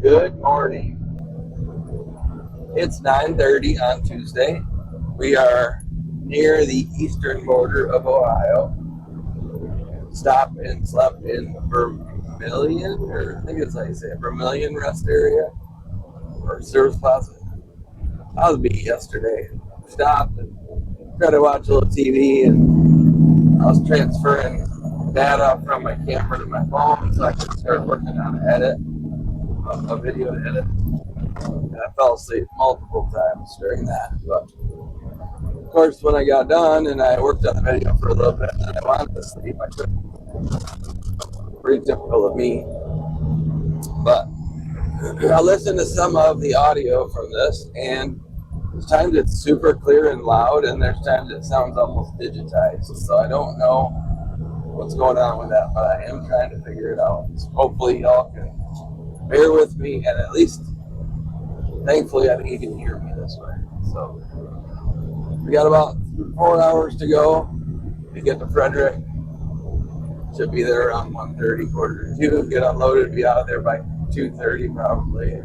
Good morning. It's 9:30 on Tuesday. We are near the eastern border of Ohio. Stopped and slept in Vermilion, or I think it's how you say it, Vermilion Rest Area or Service Plaza. I was beat yesterday. Stopped and tried to watch a little TV, and I was transferring data from my camera to my phone so I could start working on a video edit. And I fell asleep multiple times during that. But of course, when I got done and I worked on the video for a little bit and I wanted to sleep, I couldn't. Pretty typical of me. But I listened to some of the audio from this, and there's times it's super clear and loud, and there's times it sounds almost digitized. So I don't know what's going on with that, but I am trying to figure it out. So hopefully y'all can bear with me, and at least, thankfully, I think you can hear me this way. So we got about 4 hours to go to get to Frederick. Should be there around 1:30, 1:45. Get unloaded, be out of there by 2:30 probably.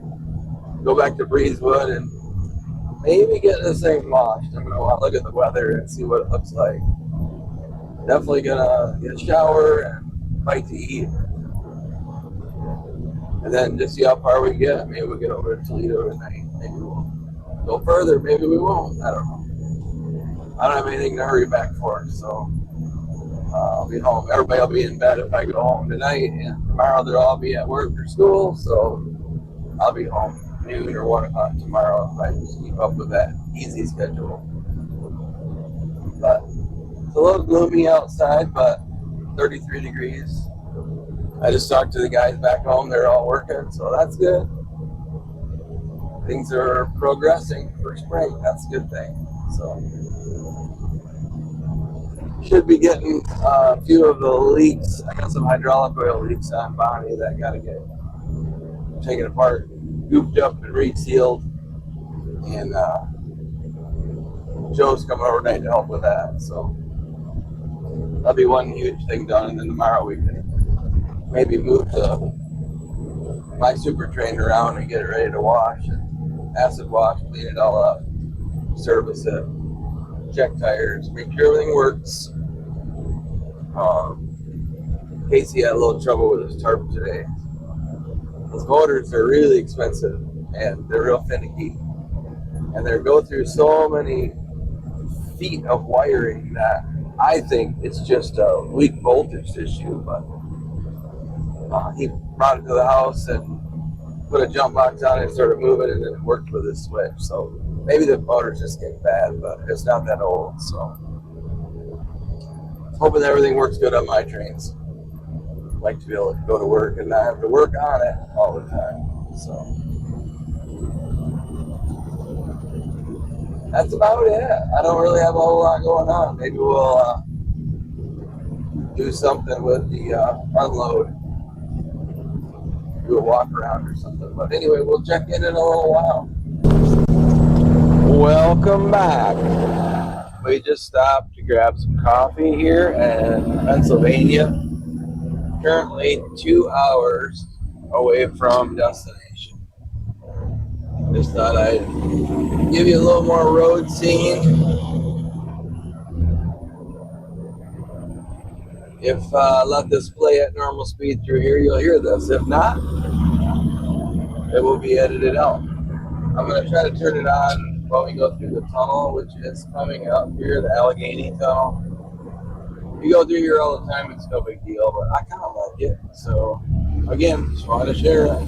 Go back to Breezewood and maybe get this thing washed. I'm gonna want to look at the weather and see what it looks like. Definitely gonna get a shower and bite to eat, and then just see how far we get. Maybe we'll get over to Toledo tonight. Maybe we'll go further. Maybe we won't. I don't know. I don't have anything to hurry back for, so I'll be home. Everybody will be in bed if I go home tonight, and tomorrow they'll all be at work or school, so I'll be home noon or 1 o'clock tomorrow if I just keep up with that easy schedule. But it's a little gloomy outside, but 33 degrees. I just talked to the guys back home. They're all working, so that's good. Things are progressing for spring. That's a good thing. So should be getting a few of the leaks. I got some hydraulic oil leaks on Bonnie that got to get taken apart, gooped up, and resealed. And Joe's coming over tonight to help with that. So that'll be one huge thing done. And then tomorrow we can maybe move my super train around and get it ready to wash and acid wash, clean it all up, service it, check tires, make sure everything works. Casey had a little trouble with his tarp today. Those motors are really expensive and they're real finicky, and they go through so many feet of wiring that I think it's just a weak voltage issue. But he brought it to the house and put a jump box on it and started moving, and then it worked with his switch. So maybe the motor's just getting bad, but it's not that old. So hoping that everything works good on my trains. I'd like to be able to go to work and not have to work on it all the time. So that's about it. I don't really have a whole lot going on. Maybe we'll do something with the unload. Do a walk around or something. But anyway, we'll check in a little while. Welcome back. We just stopped to grab some coffee here in Pennsylvania. Currently 2 hours away from destination. Just thought I'd give you a little more road scene. If let this play at normal speed through here, you'll hear this. If not, it will be edited out. I'm going to try to turn it on while we go through the tunnel, which is coming up here, the Allegheny Tunnel. You go through here all the time, it's no big deal, but I kind of like it. So, again, just wanted to share it.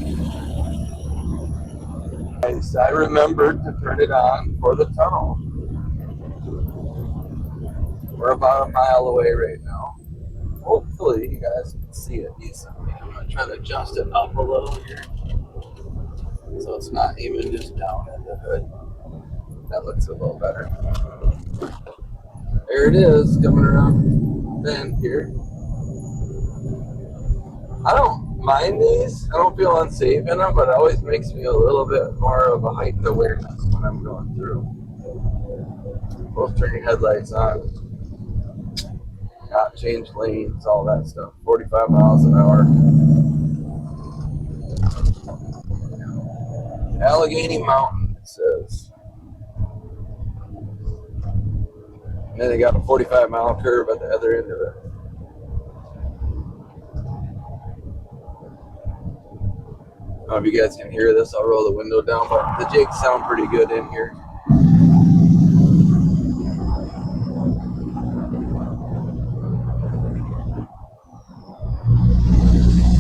I remembered to turn it on for the tunnel. We're about a mile away right now. Hopefully, you guys can see it decently. I'm going to try to adjust it up a little here, so it's not even just down in the hood. That looks a little better. There it is, coming around the bend here. I don't mind these. I don't feel unsafe in them, but it always makes me a little bit more of a heightened awareness when I'm going through. Both turn your headlights on. Not change lanes, all that stuff. 45 miles an hour. Allegheny Mountain, it says. And then they got a 45-mile curve at the other end of it. I don't know if you guys can hear this. I'll roll the window down, but the jigs sound pretty good in here.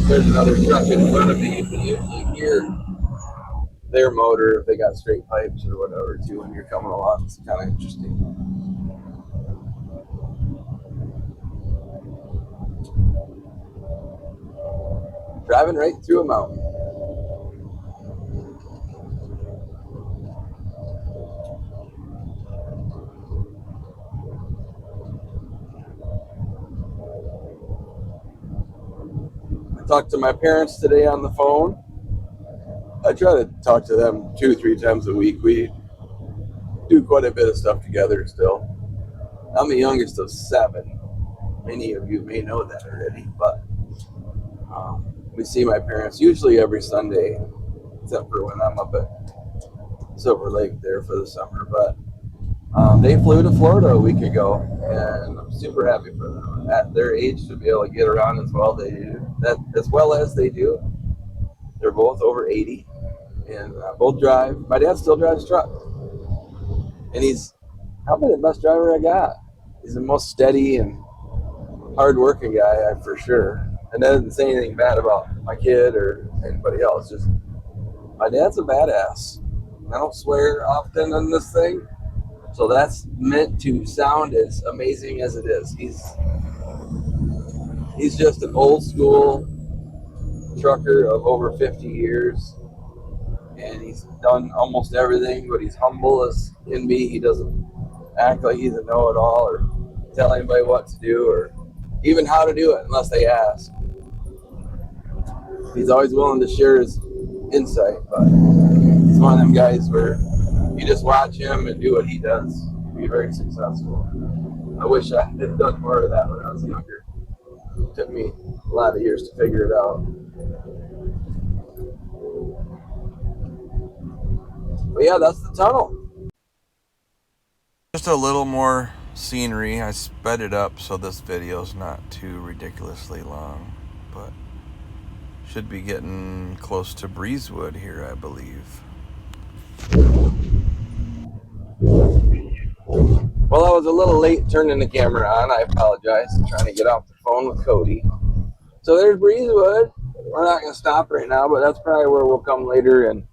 There's another truck in front of me. You can usually hear their motor if they got straight pipes or whatever too when you're coming along. It's kind of interesting. Driving right through a mountain. I talked to my parents today on the phone. I try to talk to them 2-3 times a week. We do quite a bit of stuff together still. I'm the youngest of 7. Many of you may know that already, but we see my parents usually every Sunday, except for when I'm up at Silver Lake there for the summer. But they flew to Florida a week ago, and I'm super happy for them. At their age, to be able to get around as well as they do. They're both over 80, and both drive. My dad still drives truck, and he's probably the best driver I got. He's the most steady and hard-working guy, for sure. And that doesn't say anything bad about my kid or anybody else. Just my dad's a badass. I don't swear often on this thing, so that's meant to sound as amazing as it is. He's just an old school trucker of over 50 years, and he's done almost everything, but he's humble as can be. He doesn't act like he's a know-it-all or tell anybody what to do or even how to do it unless they ask. He's always willing to share his insight, but he's one of them guys where you just watch him and do what he does to be very successful. I wish I had done more of that when I was younger. It took me a lot of years to figure it out. But yeah, that's the tunnel. Just a little more scenery. I sped it up so this video's not too ridiculously long, but should be getting close to Breezewood here, I believe. Well, I was a little late turning the camera on. I apologize. I'm trying to get off the phone with Cody. So there's Breezewood. We're not going to stop right now, but that's probably where we'll come later and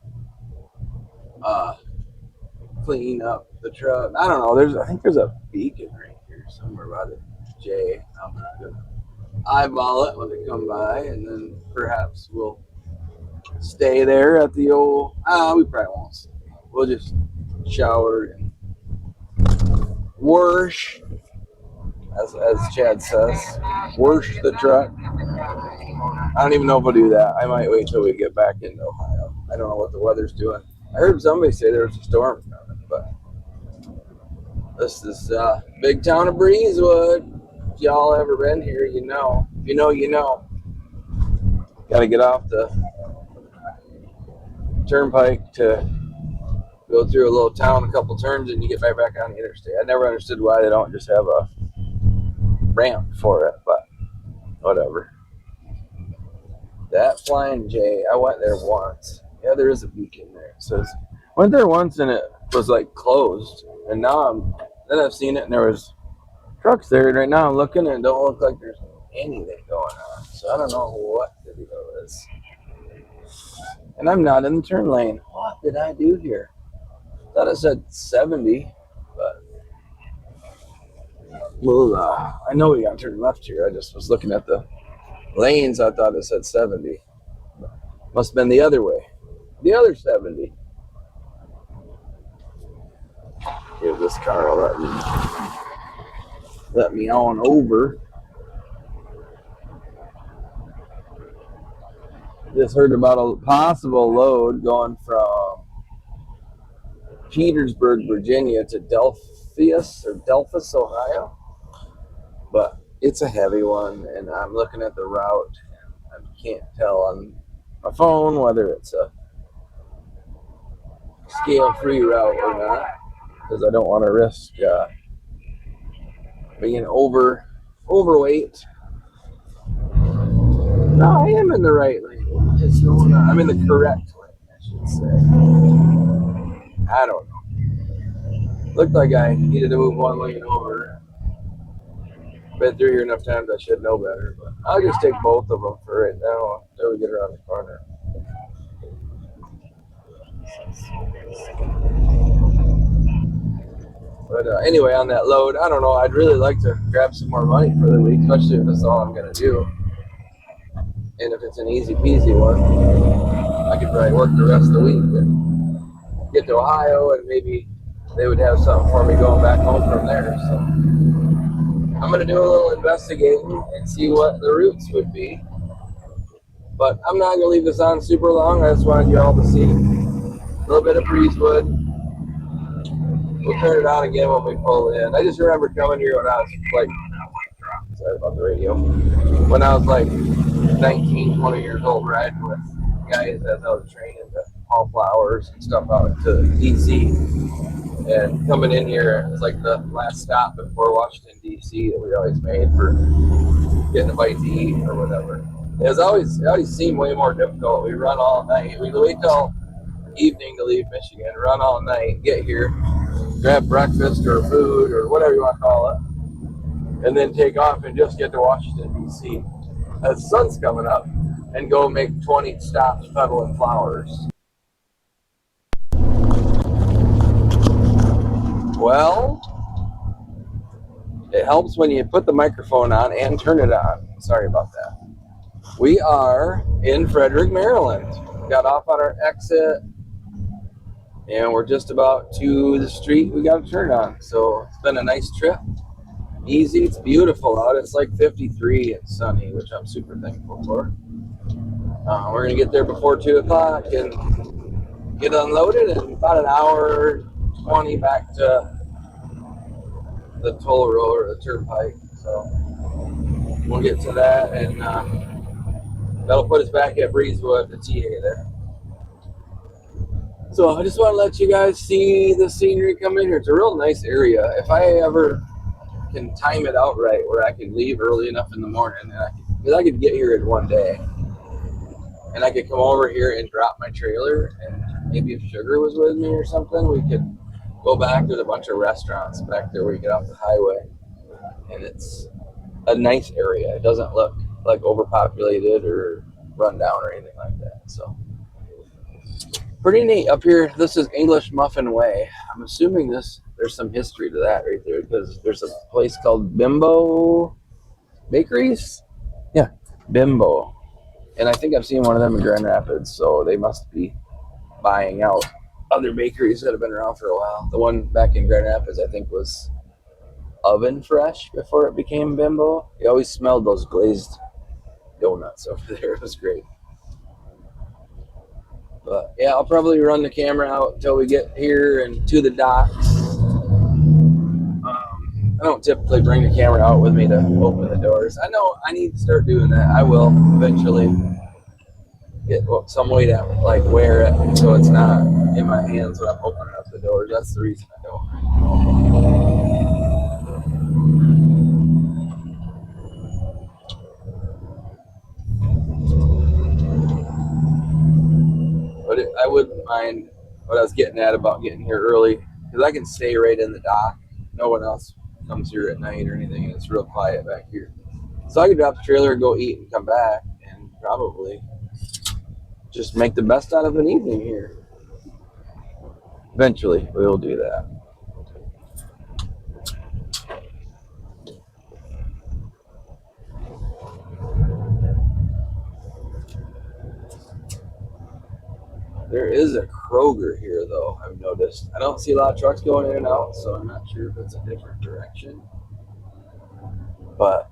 clean up the truck. I don't know. I think there's a beacon right here somewhere by the J. I'm not going to eyeball it when they come by, and then perhaps we'll stay there at the old. We probably won't stay. We'll just shower and wash, as Chad says, wash the truck. I don't even know if we'll do that. I might wait till we get back into Ohio. I don't know what the weather's doing. I heard somebody say there was a storm coming, but this is big town of Breezewood. If y'all ever been here, you know. If you know, you know. Got to get off the turnpike to go through a little town, a couple turns, and you get right back on the interstate. I never understood why they don't just have a ramp for it, but whatever. That Flying J, I went there once. Yeah, there is a beacon there. It says, went there once and it was like closed, and now I've seen it and there was trucks there, and right now I'm looking and it don't look like there's anything going on. So I don't know what the deal is. And I'm not in the turn lane. What did I do here? Thought it said 70, but well, I know we got to turn left here. I just was looking at the lanes. I thought it said 70. Must have been the other way. The other 70. Give this car let me on over. Just heard about a possible load going from Petersburg, Virginia to Delphus, Ohio. But it's a heavy one, and I'm looking at the route. I can't tell on my phone, whether it's a scale-free route or not, because I don't want to risk being overweight. No, I am in the right lane. I'm in the correct lane, I should say. I don't know. Looked like I needed to move one lane over. Been through here enough times I should know better, but I'll just take both of them for right now until we get around the corner. But anyway, on that load, I don't know. I'd really like to grab some more money for the week, especially if that's all I'm going to do. And if it's an easy peasy one, I could probably work the rest of the week and get to Ohio, and maybe they would have something for me going back home from there. So I'm going to do a little investigating and see what the routes would be. But I'm not going to leave this on super long. I just wanted you all to see a little bit of Breezewood. We'll turn it on again when we pull in. I just remember coming here when I was like, sorry about the radio, when I was like 19, 20 years old, riding with guys as I was training to haul flowers and stuff out to DC. And coming in here, it was like the last stop before Washington, DC that we always made for getting a bite to eat or whatever. It always seemed way more difficult. We run all night. We wait till evening to leave Michigan, run all night, get here, grab breakfast or food or whatever you want to call it, and then take off and just get to Washington, D.C. as the sun's coming up and go make 20 stops peddling flowers. Well, it helps when you put the microphone on and turn it on. Sorry about that. We are in Frederick, Maryland. Got off on our exit, and we're just about to the street we got to turn on. So it's been a nice trip. Easy. It's beautiful out. It's like 53 and sunny, which I'm super thankful for. We're going to get there before 2 o'clock and get unloaded, and about an hour 20 back to the toll road or the turnpike. So we'll get to that, and that'll put us back at Breezewood, the TA there. So I just want to let you guys see the scenery come in here. It's a real nice area. If I ever can time it out right, where I can leave early enough in the morning, because I could get here in one day, and I could come over here and drop my trailer, and maybe if Sugar was with me or something, we could go back. There's a bunch of restaurants back there where you get off the highway, and it's a nice area. It doesn't look like overpopulated or run down or anything like that. So pretty neat up here. This is English Muffin Way. I'm assuming there's some history to that right there, because there's a place called Bimbo Bakeries. Yeah, Bimbo. And I think I've seen one of them in Grand Rapids, so they must be buying out other bakeries that have been around for a while. The one back in Grand Rapids, I think, was Oven Fresh before it became Bimbo. You always smelled those glazed donuts over there. It was great. But yeah, I'll probably run the camera out until we get here and to the docks. I don't typically bring the camera out with me to open the doors. I know I need to start doing that. I will eventually get some way to like wear it so it's not in my hands when I'm opening up the doors. That's the reason I don't. But I wouldn't mind what I was getting at about getting here early, because I can stay right in the dock. No one else comes here at night or anything, and it's real quiet back here. So I could drop the trailer and go eat and come back, and probably just make the best out of an evening here. Eventually, we'll do that. There is a Kroger here, though, I've noticed. I don't see a lot of trucks going in and out, so I'm not sure if it's a different direction. But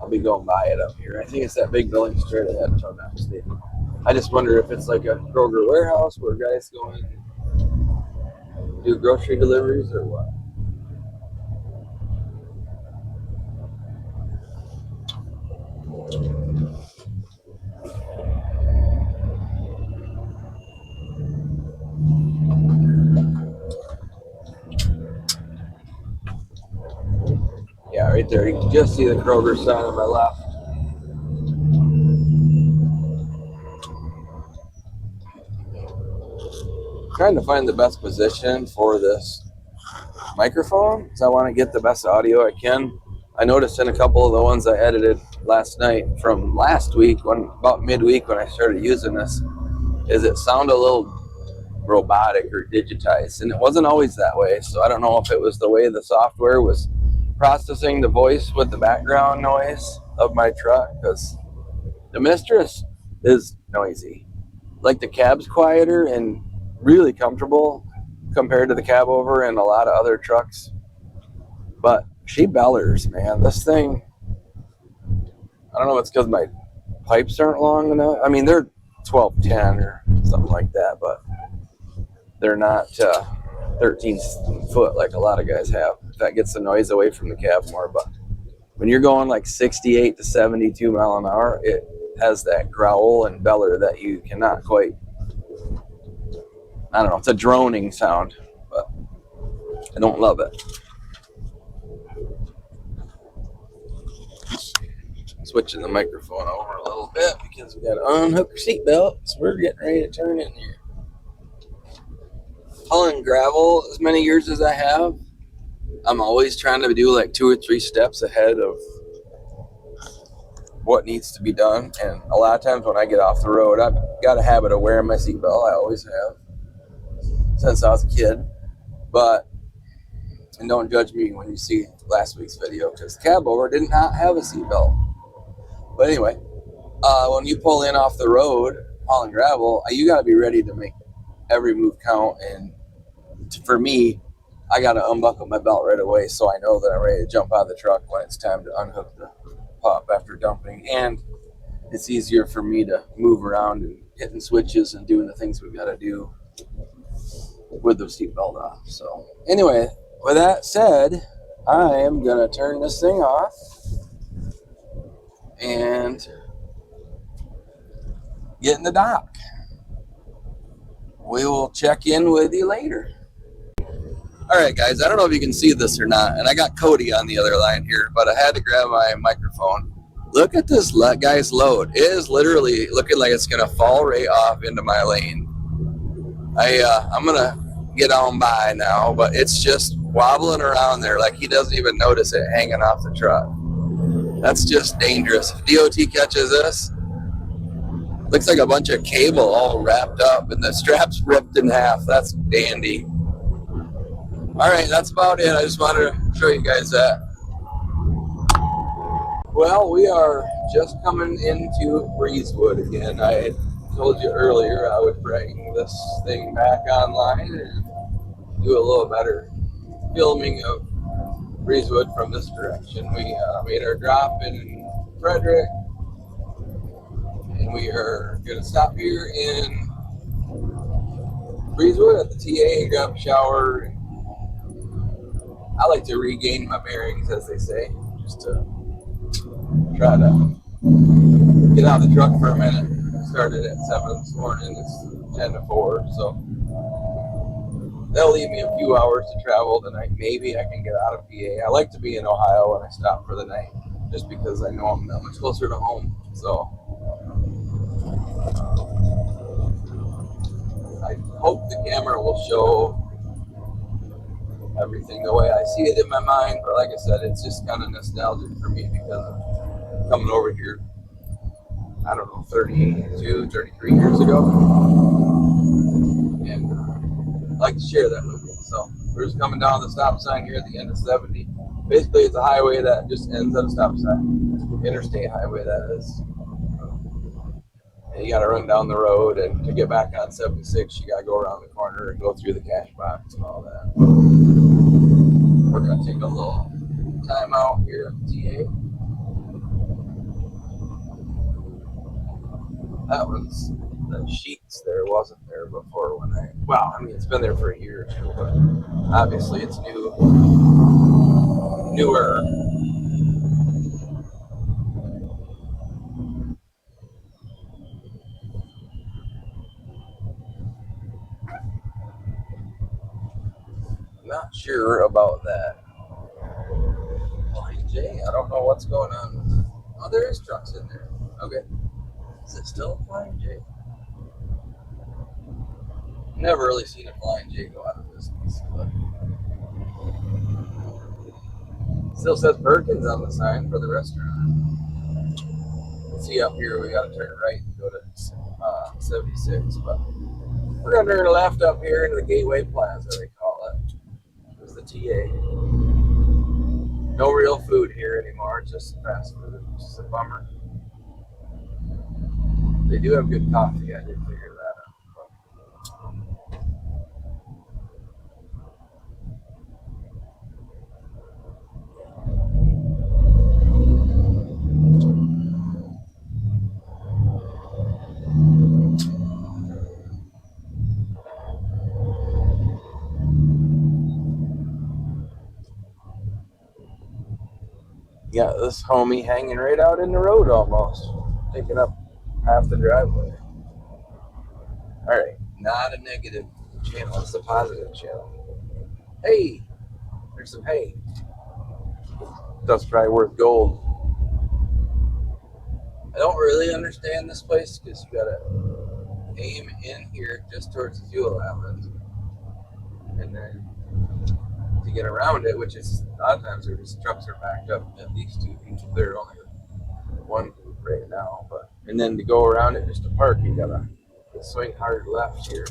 I'll be going by it up here. I think it's that big building straight ahead, if I'm not mistaken. I just wonder if it's like a Kroger warehouse where guys go in and do grocery deliveries or what. right there. You can just see the Kroger sign on my left. Trying to find the best position for this microphone because I want to get the best audio I can. I noticed in a couple of the ones I edited last night from last week, about midweek when I started using this, is it sounded a little robotic or digitized, and it wasn't always that way. So I don't know if it was the way the software was processing the voice with the background noise of my truck, because the Mistress is noisy. Like the cab's quieter and really comfortable compared to the cab over and a lot of other trucks, but she bellers, man. This thing, I don't know if it's because my pipes aren't long enough. I mean, they're 1210 or something like that, but they're not 13 foot like a lot of guys have. That gets the noise away from the cab more. But when you're going like 68 to 72 mile an hour, it has that growl and beller that you cannot quite, I don't know, it's a droning sound, but I don't love it. Switching the microphone over a little bit because we got to unhook your seatbelt, so we're getting ready to turn in here. Hauling gravel as many years as I have, I'm always trying to do like 2 or 3 steps ahead of what needs to be done. And a lot of times when I get off the road, I've got a habit of wearing my seatbelt. I always have since I was a kid. And don't judge me when you see last week's video, because the cab over did not have a seatbelt. But anyway, when you pull in off the road hauling gravel, you got to be ready to make every move count. And for me, I got to unbuckle my belt right away so I know that I'm ready to jump out of the truck when it's time to unhook the pop after dumping. And it's easier for me to move around and hitting switches and doing the things we've got to do with the seatbelt off. So anyway, with that said, I am going to turn this thing off and get in the dock. We will check in with you later. All right, guys, I don't know if you can see this or not, and I got Cody on the other line here, but I had to grab my microphone. Look at this guy's load. It is literally looking like it's going to fall right off into my lane. I'm going to get on by now, but it's just wobbling around there like he doesn't even notice it hanging off the truck. That's just dangerous. If DOT catches this, looks like a bunch of cable all wrapped up and the strap's ripped in half. That's dandy. All right, that's about it. I just wanted to show you guys that. Well, we are just coming into Breezewood again. I told you earlier I would bring this thing back online and do a little better filming of Breezewood from this direction. We made our drop in Frederick, and we are going to stop here in Breezewood at the TA and grab a shower. I like to regain my bearings, as they say, just to try to get out of the truck for a minute. Started at 7 this morning, it's 10 to 4, so that'll leave me a few hours to travel tonight. Maybe I can get out of PA. I like to be in Ohio when I stop for the night, just because I know I'm that much closer to home. So I hope the camera will show everything the way I see it in my mind. But like I said, it's just kind of nostalgic for me because of coming over here, I don't know, 32, 33 years ago. And I'd like to share that with you. So we're just coming down the stop sign here at the end of 70. Basically, it's a highway that just ends at a stop sign. Interstate highway, that is. And you got to run down the road, and to get back on 76, you got to go around the corner and go through the cash box and all that. We're going to take a little time out here at TA. That was the sheets there wasn't there before when it's been there for a year or two, but obviously it's newer. Not sure about that. J. I don't know what's going on. Oh, there is trucks in there. Okay. Is it still a Flying J? Never really seen a Flying J go out of business. But still says Perkins on the sign for the restaurant. See up here, we got to turn right and go to 76. But we're going to turn left up here into the Gateway Plaza, they call it. It's the TA. No real food here anymore, it's just fast food. It's just a bummer. They do have good coffee, I did figure that out. Yeah, this homie hanging right out in the road almost, taking up half the driveway. All right, not a negative channel, it's a positive channel. Hey, there's some hay. That's probably worth gold. I don't really understand this place because you gotta aim in here just towards the fuel island, and then to get around it, which is a lot of times these trucks are backed up at least 2 people. They're only one group right now, but and then to go around it just to park, you gotta swing hard left here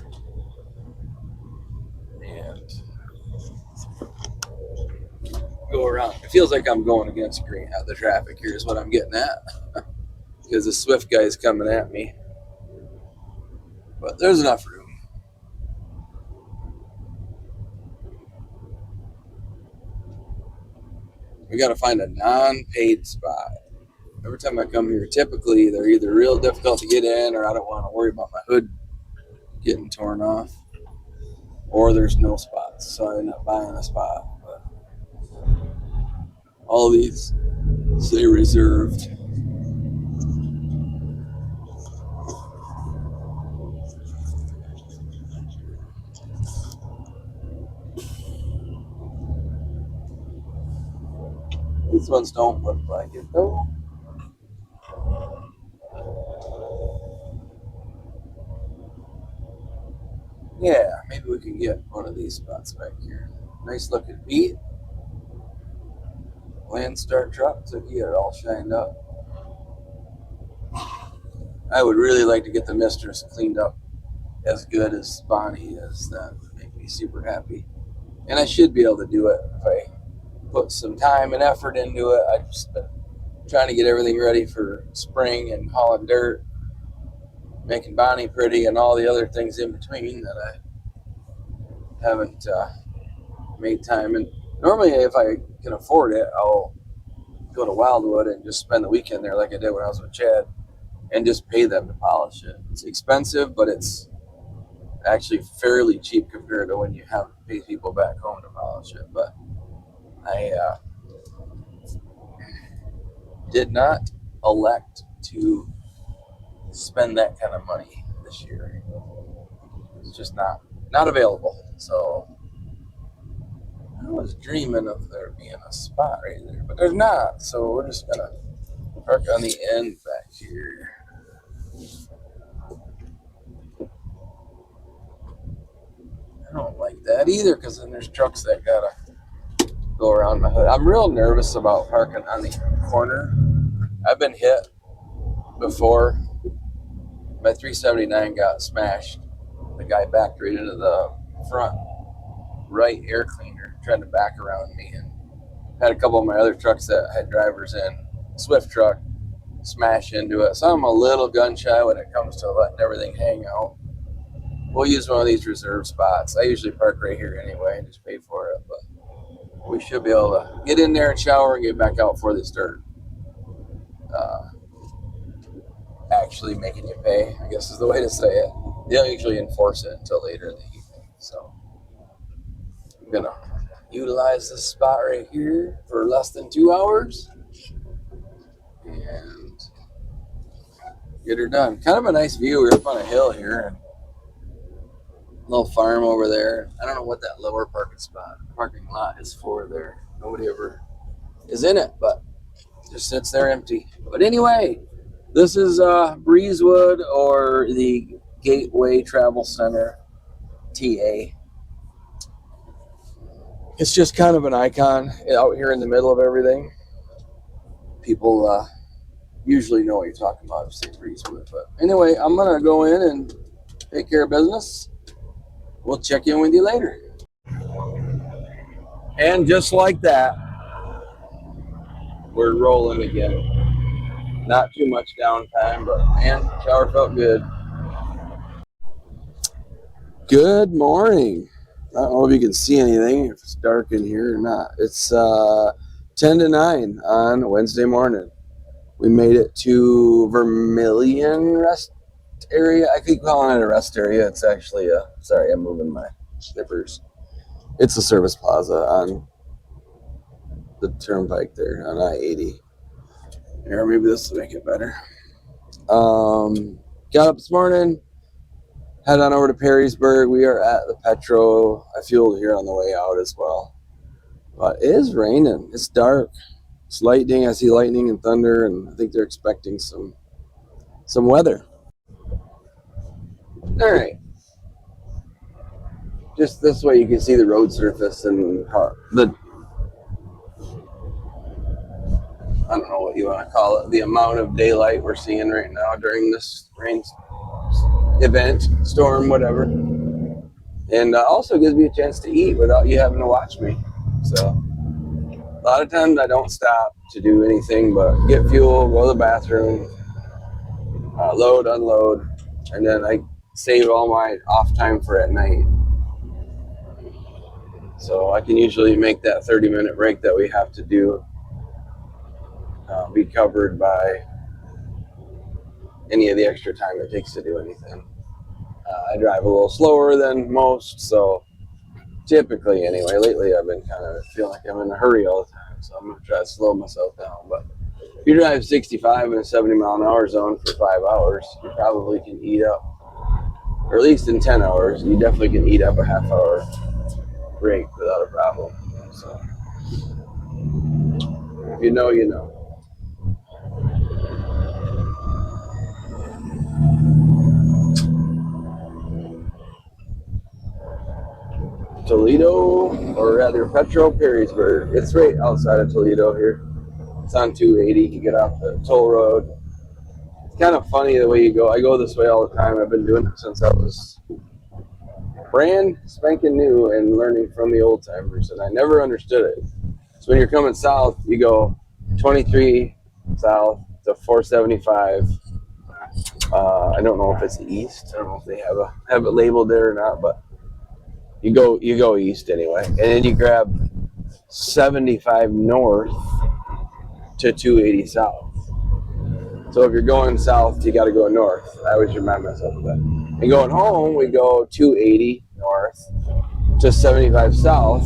and go around. It feels like I'm going against green. The traffic here is what I'm getting at because the Swift guy is coming at me, but there's enough room. We got to find a non-paid spot. Every time I come here, typically they're either real difficult to get in, or I don't want to worry about my hood getting torn off, or there's no spots, so I end up buying a spot. But all these say reserved. These ones don't look like it though. Yeah, maybe we can get one of these spots back here. Nice looking beat. Landstar truck, so you get it all shined up. I would really like to get the Mistress cleaned up as good as Bonnie is. That would make me super happy. And I should be able to do it if I put some time and effort into it. I've just been trying to get everything ready for spring and hauling dirt, making Bonnie pretty, and all the other things in between that I haven't made time. And normally, if I can afford it, I'll go to Wildwood and just spend the weekend there like I did when I was with Chad and just pay them to polish it. It's expensive, but it's actually fairly cheap compared to when you have to pay people back home to polish it. But I did not elect to spend that kind of money this year. It's just not available. So I was dreaming of there being a spot right there, but there's not. So we're just gonna park on the end back here. I don't like that either, because then there's trucks that gotta go around my hood. I'm real nervous about parking on the corner. I've been hit before. My 379 got smashed. The guy backed right into the front right air cleaner, trying to back around me, and had a couple of my other trucks that had drivers in, Swift truck, smash into it. So I'm a little gun shy when it comes to letting everything hang out. We'll use one of these reserve spots. I usually park right here anyway and just pay for it, but we should be able to get in there and shower and get back out before they start actually making you pay, I guess is the way to say it. They don't usually enforce it until later in the evening. So I'm gonna utilize this spot right here for less than 2 hours and get her done. Kind of a nice view. We're up on a hill here, and a little farm over there. I don't know what that lower parking lot is for there. Nobody ever is in it, but just sits there empty. But anyway, this is Breezewood, or the Gateway Travel Center, TA. It's just kind of an icon out here in the middle of everything. People usually know what you're talking about if you say Breezewood. But anyway, I'm going to go in and take care of business. We'll check in with you later. And just like that, we're rolling again. Not too much downtime, but man, shower felt good. Good morning. I don't know if you can see anything, if it's dark in here or not. It's 10 to 9 on Wednesday morning. We made it to Vermilion Rest Area. I keep calling it a rest area. It's actually sorry, I'm moving my slippers. It's a service plaza on the turnpike there on I-80. Here, maybe this will make it better. Got up this morning, head on over to Perrysburg. We are at the Petro. I fueled here on the way out as well. But it is raining. It's dark. It's lightning. I see lightning and thunder, and I think they're expecting some weather. All right. Just this way you can see the road surface and I don't know what you want to call it, the amount of daylight we're seeing right now during this rain event, storm, whatever. And also gives me a chance to eat without you having to watch me. So a lot of times I don't stop to do anything but get fuel, go to the bathroom, load, unload, and then I save all my off time for at night. So I can usually make that 30-minute break that we have to do be covered by any of the extra time it takes to do anything. I drive a little slower than most, so typically anyway. Lately I've been kind of feeling like I'm in a hurry all the time, so I'm going to try to slow myself down. But if you drive 65 in a 70-mile-an-hour zone for 5 hours, you probably can eat up, or at least in 10 hours, you definitely can eat up a half-hour break without a problem. So if you know, you know. Toledo, or rather Petro Perrysburg. It's right outside of Toledo here. It's on 280. You get off the toll road. It's kind of funny the way you go. I go this way all the time. I've been doing it since I was brand spanking new and learning from the old timers, and I never understood it. So when you're coming south, you go 23 south to 475. I don't know if it's east. I don't know if they have it labeled there or not, but you go east anyway, and then you grab 75 north to 280 south. So if you're going south, you got to go north. I always remind myself of that. And going home, we go 280 north to 75 south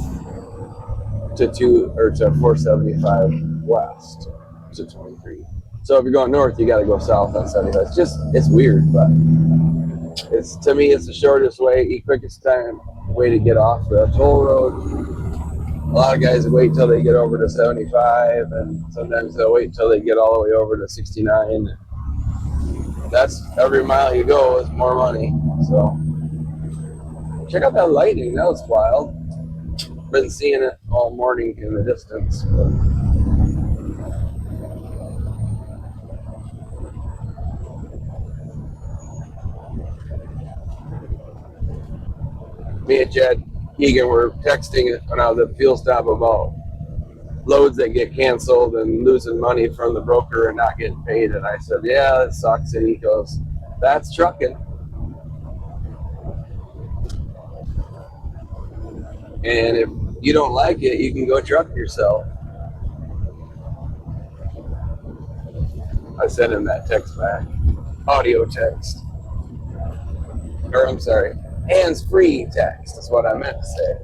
to 475 west to 23. So if you're going north, you got to go south on 75. It's weird, but to me it's the shortest way, quickest way to get off the toll road. A lot of guys wait till they get over to 75, and sometimes they'll wait till they get all the way over to 69. That's every mile you go is more money. So check out that lightning. That was wild. Been seeing it all morning in the distance. Me and Chad Egan were texting when I was at the fuel stop about loads that get canceled and losing money from the broker and not getting paid. And I said, yeah, that sucks. And he goes, that's trucking. And if you don't like it, you can go truck yourself. I sent him that text back. Audio text. Or I'm sorry, hands-free text is what I meant to say.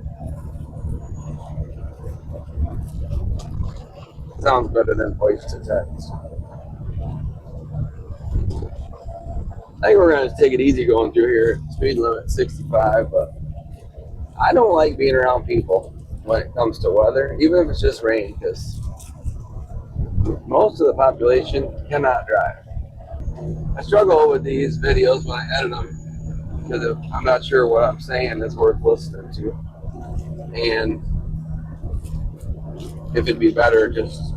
Sounds better than voice to text. I think we're going to take it easy going through here. Speed limit 65, but I don't like being around people when it comes to weather, even if it's just rain, because most of the population cannot drive. I struggle with these videos when I edit them because I'm not sure what I'm saying is worth listening to, and if it'd be better just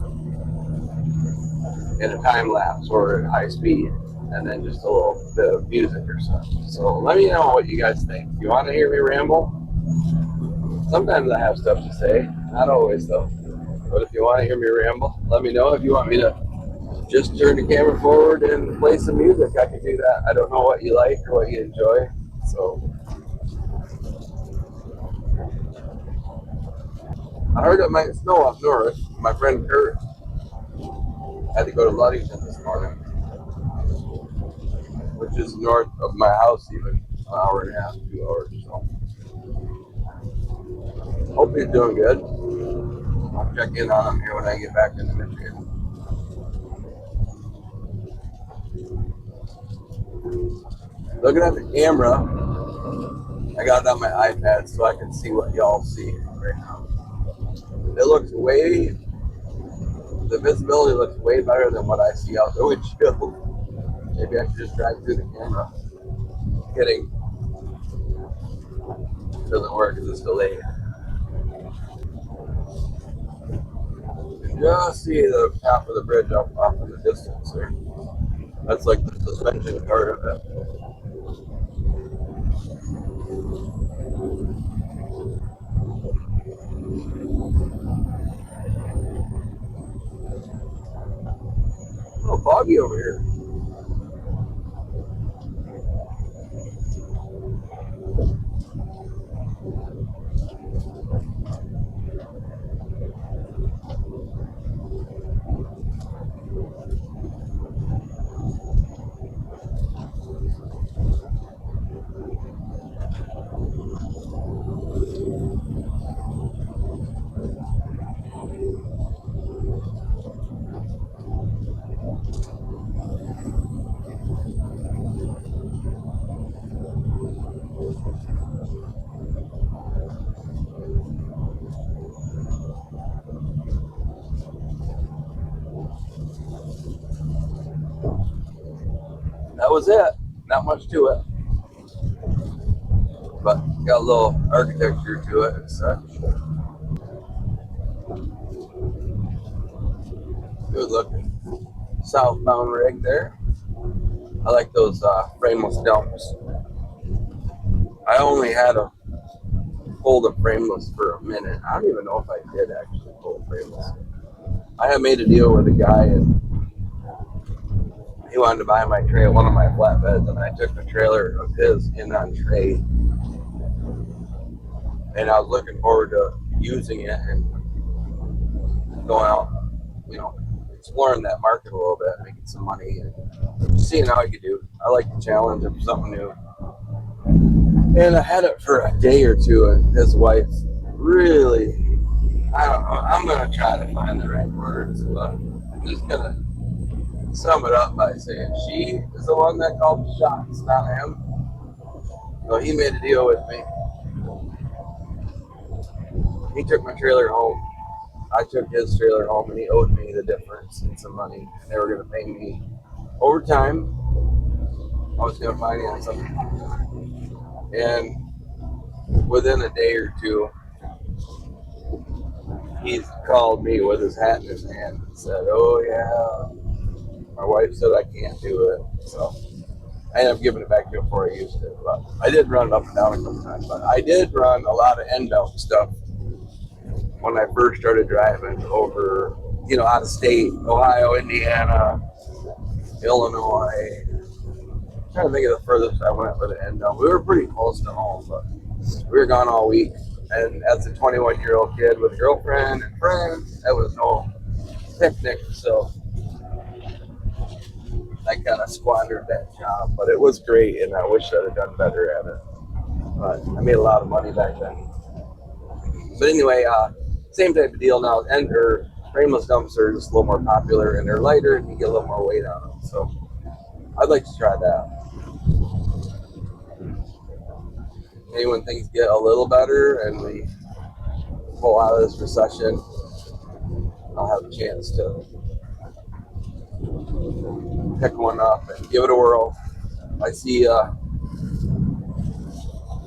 in a time lapse or at high speed, and then just a little bit of music or something. So let me know what you guys think. If you want to hear me ramble, sometimes I have stuff to say, not always though. But if you want to hear me ramble, let me know. If you want me to just turn the camera forward and play some music, I can do that. I don't know what you like or what you enjoy. So I heard it might snow up north. My friend Kurt had to go to Ludington this morning, which is north of my house even, an hour and a half, 2 hours. So hope he's doing good. I'll check in on him here when I get back into Michigan. Looking at the camera, I got it on my iPad so I can see what y'all see right now. It looks the visibility looks way better than what I see out the windshield. Maybe I should just drive through the camera. Kidding. It doesn't work because it's delayed. You can just see the top of the bridge up off in the distance there. That's like the suspension part of it. A little foggy over here. That was it. Not much to it. But got a little architecture to it and such. Good looking southbound rig there. I like those frameless dumps. I only had a pull the frameless for a minute. I don't even know if I did actually pull the frameless. I had made a deal with a guy and he wanted to buy my trailer, one of my flatbeds, and I took the trailer of his in on trade. And I was looking forward to using it and going out, exploring that market a little bit, making some money, and seeing how I could do. I like the challenge of something new. And I had it for a day or two, and his wife really, I don't know, I'm going to try to find the right words, but I'm just going to sum it up by saying she is the one that called the shots, not him. So he made a deal with me. He took my trailer home. I took his trailer home, and he owed me the difference in some money. They were going to pay me overtime. I was going to finance them. And within a day or two, he called me with his hat in his hand and said, "Oh, yeah, my wife said I can't do it." So I ended up giving it back to him before I used it. But I did run it up and down a couple times. But I did run a lot of end belt stuff when I first started driving over, out of state, Ohio, Indiana, Illinois. I'm trying to think of the furthest I went with an end belt. We were pretty close to home, but we were gone all week. And as a 21-year-old kid with a girlfriend and friends, that was no picnic. So I kind of squandered that job, but it was great, and I wish I'd have done better at it. But I made a lot of money back then. But anyway, same type of deal now. Frameless dumps are just a little more popular, and they're lighter, and you get a little more weight on them. So I'd like to try that. Maybe when things get a little better and we pull out of this recession, I'll have a chance to pick one up and give it a whirl. I see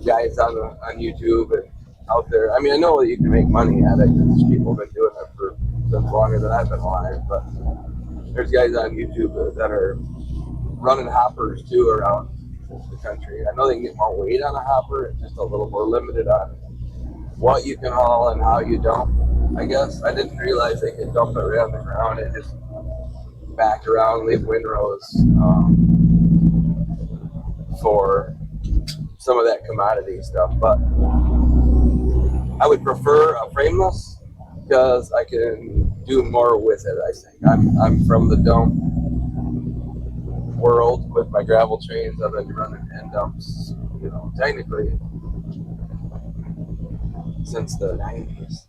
guys on YouTube and out there. I mean, I know that you can make money at it because people have been doing it for since longer than I've been alive. But there's guys on YouTube that are running hoppers too around the country. I know they can get more weight on a hopper. It's just a little more limited on what you can haul and how you dump. I guess I didn't realize they could dump it right on the ground and just back around, leave windrows for some of that commodity stuff. But I would prefer a frameless because I can do more with it. I think I'm from the dump world with my gravel trains. I've been running end dumps, technically since the 90s.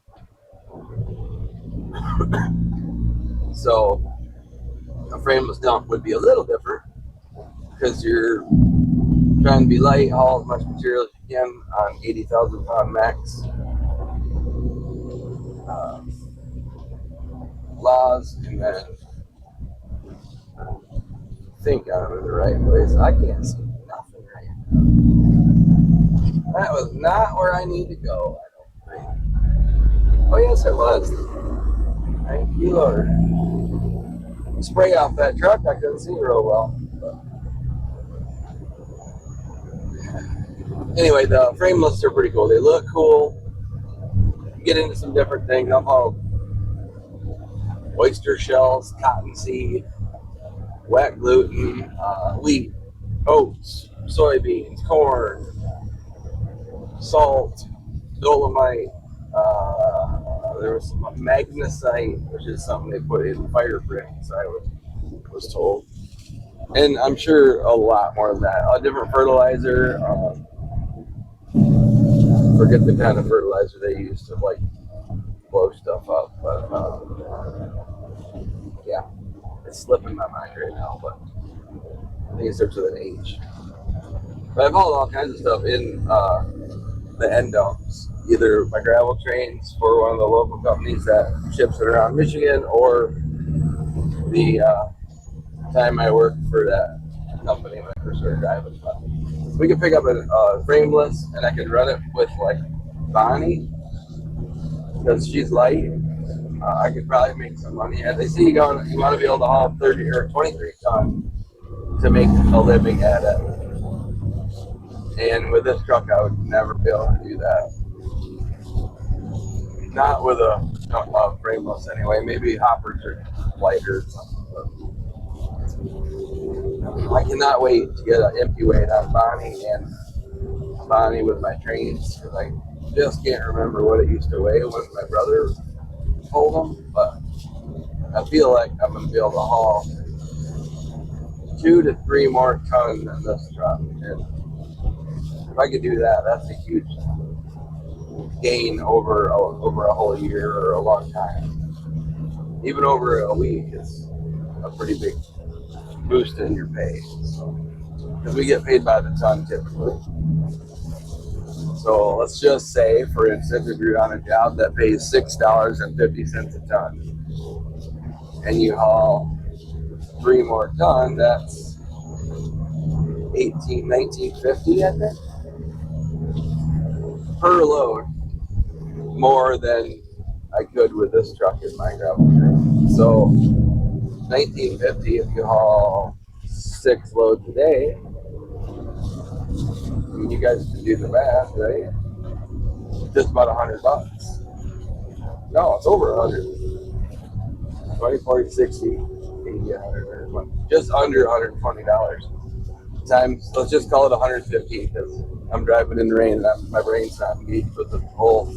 So a frameless dump would be a little different because you're trying to be light, haul as much material as you can on 80,000 pound max laws, and then think I'm in the right place. I can't see nothing right now. That was not where I need to go, I don't think. Oh yes, it was. Thank you, Lord. Spray off that truck, I couldn't see real well. But anyway, the frameless are pretty cool. They look cool. Get into some different things. I'm all oyster shells, cottonseed, wet gluten, wheat, oats, soybeans, corn, salt, dolomite. There was some magnesite, which is something they put in fire bricks, I was told. And I'm sure a lot more than that. A different fertilizer. Forget the kind of fertilizer they use to blow stuff up. But yeah, it's slipping my mind right now. But I think it starts with an H. But I've hauled all kinds of stuff in the end dumps. Either my gravel trains for one of the local companies that ships it around Michigan, or the time I worked for that company when I first started driving. But we could pick up a frameless, and I could run it with Bonnie because she's light. I could probably make some money. And they see you want to be able to haul 30 or 23 ton to make a living at it. And with this truck, I would never be able to do that. Not with a frameless anyway. Maybe hoppers are lighter or something. But I cannot wait to get an empty weight on Bonnie with my trains, because I just can't remember what it used to weigh when my brother pulled them. But I feel like I'm going to be able to haul 2 to 3 more tons than this truck. And if I could do that, that's a huge gain over a whole year or a long time. Even over a week is a pretty big boost in your pay. Because we get paid by the ton typically. So let's just say, for instance, if you're on a job that pays $6.50 a ton, and you haul 3 more ton, that's $19.50, I think, per load, more than I could with this truck in my gravel train. So $19.50 if you haul 6 loads a day. I mean, you guys can do the math, right? Just about $100. No, it's over 100. 20, 40, 60, 80, 100, 120. Just under $120. Times, let's just call it 115 because I'm driving in the rain and my brain's not engaged with the whole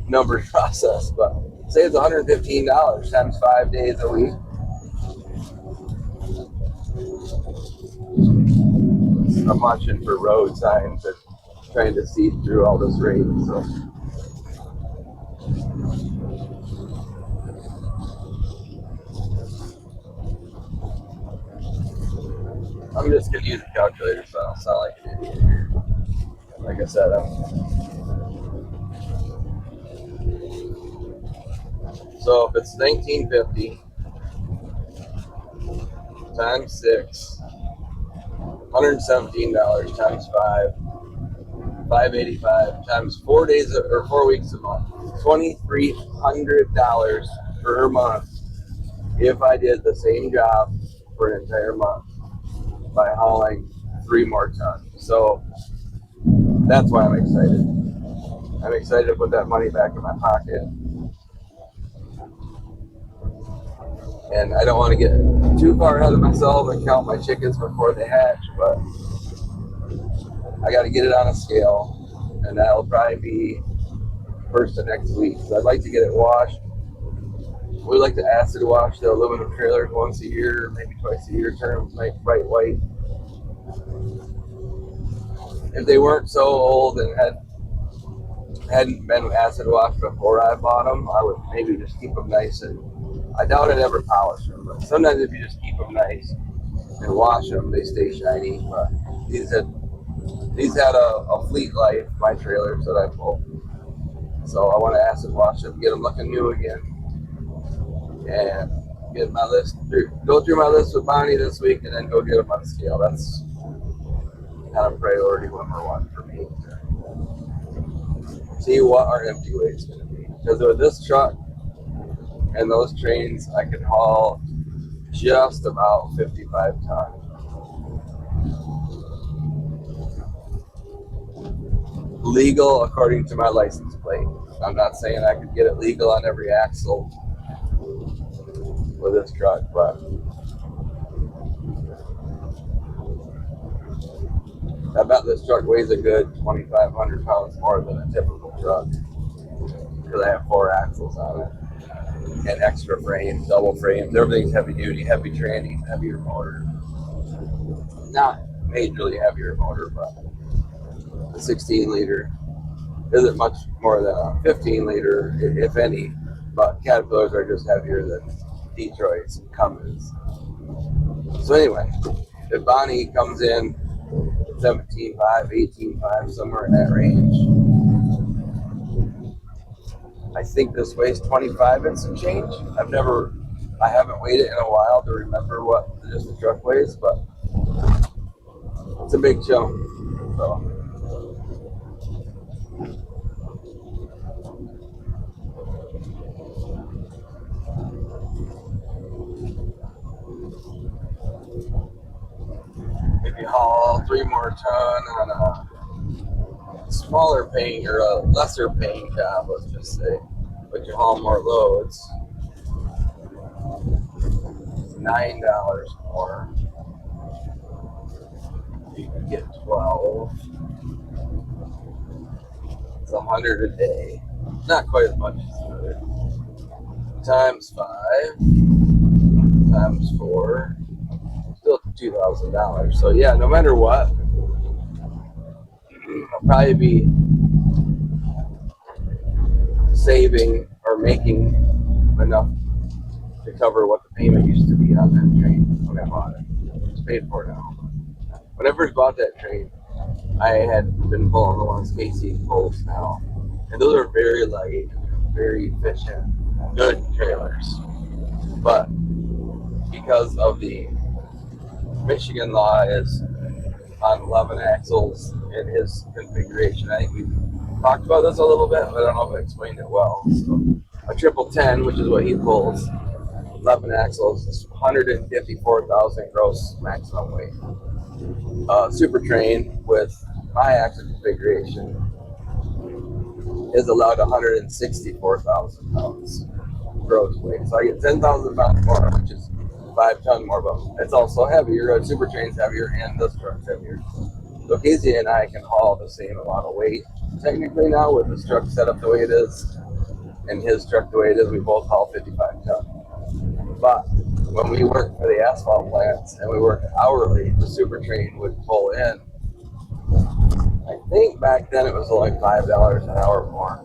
number process. But say it's $115 times 5 days a week. I'm watching for road signs and trying to see through all this rain. So I'm just gonna use a calculator so I don't sound like an idiot here. Like I said, so if it's $19.50 times 6, $117 times 5, $585 times 4 days or 4 weeks a month, $2,300 per month if I did the same job for an entire month by hauling 3 more tons. So that's why I'm excited. I'm excited to put that money back in my pocket. And I don't want to get too far ahead of myself and count my chickens before they hatch, but I got to get it on a scale, and that'll probably be first of next week. So I'd like to get it washed. We like to acid wash the aluminum trailers once a year, maybe twice a year, turn them nice bright white. If they weren't so old and hadn't been acid washed before I bought them, I would maybe just keep them nice. And I doubt I'd ever polish them, but sometimes if you just keep them nice and wash them, they stay shiny. But these had a fleet life, my trailers that I pull. So I want to acid wash them, get them looking new again, and get my list go through my list with Bonnie this week, and then go get them on scale. That's kind of priority number 1 for me. See what our empty weight is going to be. Because with this truck and those trains, I can haul just about 55 tons. Legal according to my license plate. I'm not saying I could get it legal on every axle with this truck, but I bet this truck weighs a good 2,500 pounds more than a typical truck because I have 4 axles on it and extra frames, double frames. Everything's heavy duty, heavy tranny, heavier motor. Not majorly heavier motor, but the 16 liter isn't much more than a 15 liter, if any. But Caterpillars are just heavier than Detroit's and Cummins. So anyway, if Bonnie comes in 17.5, 18.5, somewhere in that range. I think this weighs 25 and some change. I haven't weighed it in a while to remember what just the truck weighs, but it's a big chunk. So if you haul 3 more ton on a smaller paying or a lesser paying job, let's just say, but you haul more loads, it's $9 more. You can get 12. It's 100 a day. Not quite as much as 100. Times 5, times 4, still $2,000. So yeah, no matter what, I'll probably be saving or making enough to cover what the payment used to be on that train when I bought it. It's paid for now. When I first bought that train, I had been pulling the ones Casey pulls now, and those are very light, very efficient, good trailers. But because of the Michigan law is on 11 axles in his configuration, I think we talked about this a little bit, but I don't know if I explained it well. So a 1010, which is what he pulls, 11 axles, is 154,000 gross maximum weight. Super train with my axle configuration is allowed 164,000 pounds gross weight. So I get 10,000 pounds more, which is 5 ton more, but it's also heavier. A super train's heavier and this truck's heavier. So Casey and I can haul the same amount of weight technically now with this truck set up the way it is and his truck the way it is. We both haul 55 ton. But when we worked for the asphalt plants and we worked hourly, the super train would pull in. I think back then it was like $5 an hour more.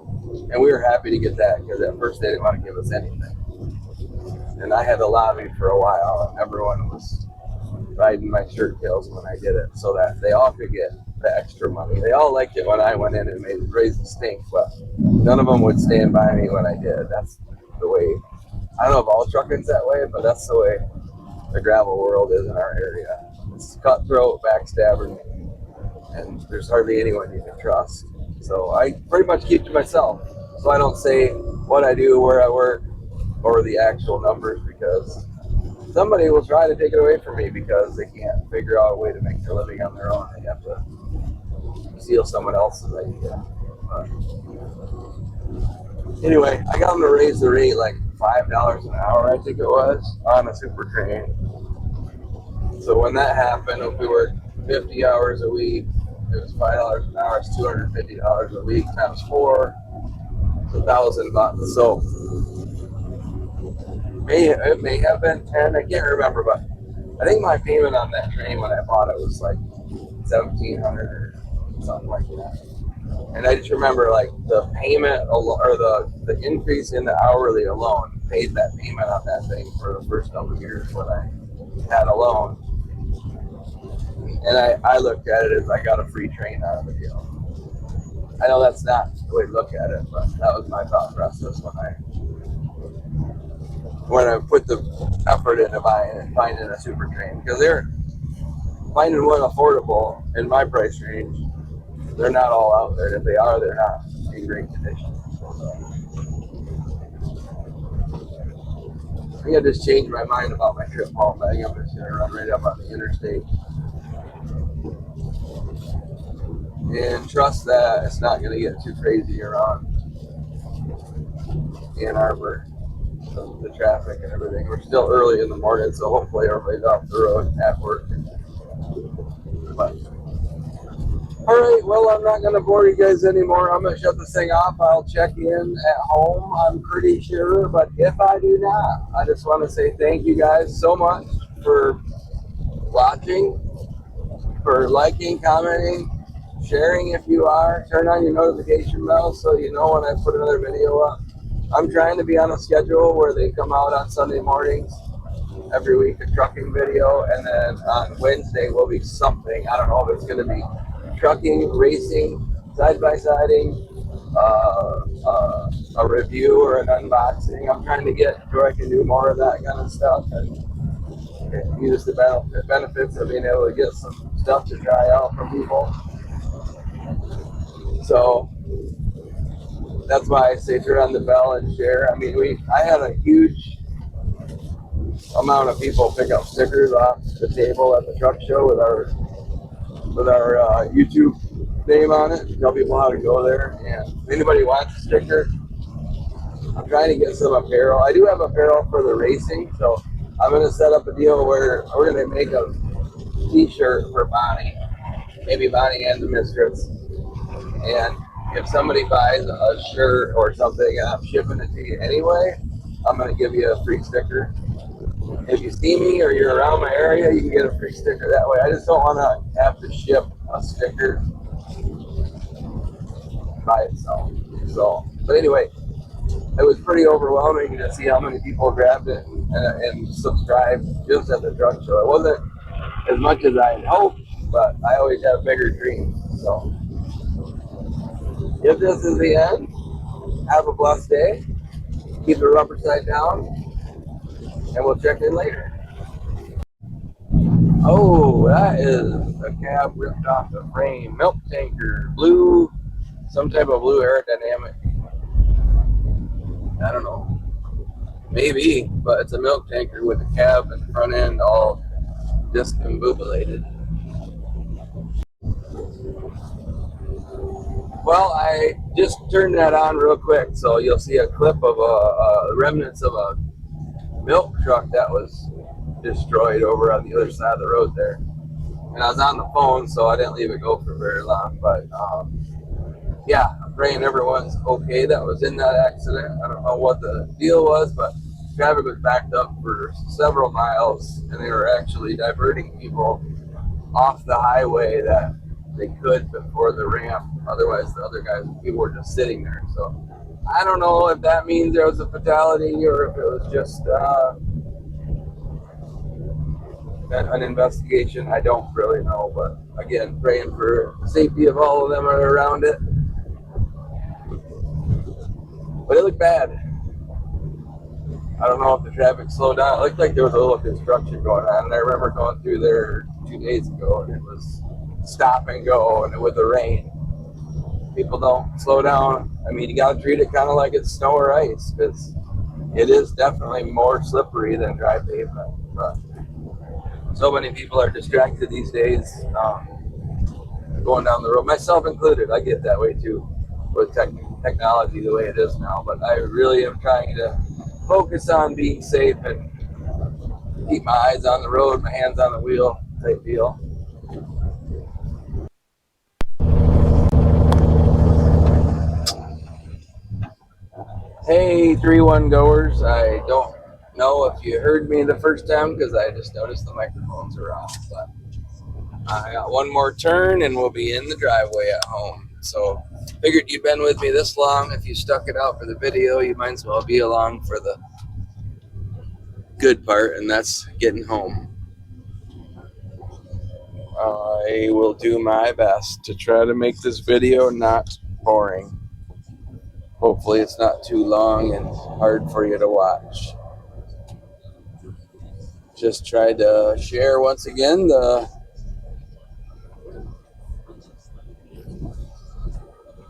And we were happy to get that because at first they didn't want to give us anything. And I had to lobby for a while, and everyone was riding my shirt tails when I did it so that they all could get the extra money. They all liked it when I went in and raised the stink, but none of them would stand by me when I did. That's the way. I don't know if all trucking's that way, but that's the way the gravel world is in our area. It's cutthroat, backstabbing, and there's hardly anyone you can trust. So I pretty much keep to myself. So I don't say what I do, where I work, or the actual numbers, because somebody will try to take it away from me because they can't figure out a way to make their living on their own. They have to steal someone else's idea. But anyway, I got them to raise the rate like $5 an hour, I think it was, on a super train. So when that happened, if we worked 50 hours a week, it was $5 an hour. It's $250 a week times 4. It's $1,000. So it may have been 10. I can't remember, but I think my payment on that train when I bought it was like $1,700 or something like that. And I just remember like the payment or the increase in the hourly alone paid that payment on that thing for the first couple of years when I had a loan. And I looked at it as I got a free train out of the deal. I know that's not the way to look at it, but that was my thought process when I put the effort into buying and finding a super train. Because they're finding one affordable in my price range. They're not all out there. If they are, they're not in great condition. I think I just changed my mind about my trip home. I think I'm just going to run right up on the interstate and trust that it's not going to get too crazy around Ann Arbor. So the traffic and everything. We're still early in the morning, so hopefully everybody's off the road at work. But all right, well, I'm not going to bore you guys anymore. I'm going to shut this thing off. I'll check in at home, I'm pretty sure. But if I do not, I just want to say thank you guys so much for watching, for liking, commenting, sharing if you are. Turn on your notification bell so you know when I put another video up. I'm trying to be on a schedule where they come out on Sunday mornings every week, a trucking video. And then on Wednesday will be something. I don't know if it's going to be trucking, racing, side-by-siding, a review or an unboxing. I'm trying to get to where I can do more of that kind of stuff and use the benefits of being able to get some stuff to try out from people. So that's why I say turn on the bell and share. I mean, I had a huge amount of people pick up stickers off the table at the truck show with our YouTube name on it, tell people how to go there. And if anybody wants a sticker, I'm trying to get some apparel. I do have apparel for the racing, so I'm going to set up a deal where we're going to make a t-shirt for Bonnie, maybe Bonnie and the mistress. And if somebody buys a shirt or something and I'm shipping it to you anyway, I'm going to give you a free sticker. If you see me or you're around my area, you can get a free sticker that way. I just don't want to have to ship a sticker by itself. So, but anyway, it was pretty overwhelming to see how many people grabbed it and subscribed just at the truck show. It wasn't as much as I had hoped, but I always have bigger dreams. So, if this is the end, have a blessed day. Keep the rubber side down. And we'll check in later. Oh, that is a cab ripped off the frame. Milk tanker, blue, some type of blue aerodynamic. I don't know. Maybe, but it's a milk tanker with the cab and front end all discombobulated. Well, I just turned that on real quick, so you'll see a clip of remnants of a milk truck that was destroyed over on the other side of the road there. And I was on the phone, so I didn't leave it go for very long. But yeah, I'm praying everyone's okay that was in that accident. I don't know what the deal was, but traffic was backed up for several miles, and they were actually diverting people off the highway that they could before the ramp. Otherwise, the other people were just sitting there. So I don't know if that means there was a fatality or if it was just an investigation. I don't really know, but again, praying for the safety of all of them around it. But it looked bad. I don't know if the traffic slowed down. It looked like there was a little construction going on. And I remember going through there 2 days ago, and it was stop and go, and with the rain, people don't slow down. I mean, you got to treat it kind of like it's snow or ice, because it is definitely more slippery than dry pavement. But so many people are distracted these days, going down the road, myself included. I get that way too, with technology the way it is now. But I really am trying to focus on being safe and keep my eyes on the road, my hands on the wheel type deal. Hey, 3-1 goers. I don't know if you heard me the first time because I just noticed the microphones are off. But I got one more turn and we'll be in the driveway at home. So figured you'd been with me this long. If you stuck it out for the video, you might as well be along for the good part, and that's getting home. I will do my best to try to make this video not boring. Hopefully it's not too long and hard for you to watch. Just tried to share once again the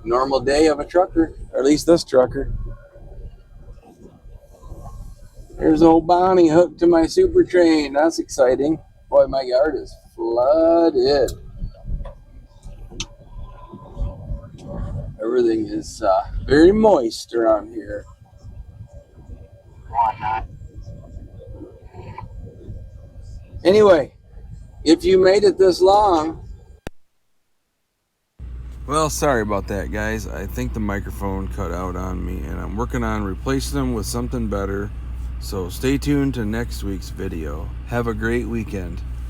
normal day of a trucker, or at least this trucker. There's old Bonnie hooked to my super train. That's exciting. Boy, my yard is flooded. Everything is very moist around here. Anyway, if you made it this long. Well, sorry about that, guys. I think the microphone cut out on me, and I'm working on replacing them with something better. So stay tuned to next week's video. Have a great weekend.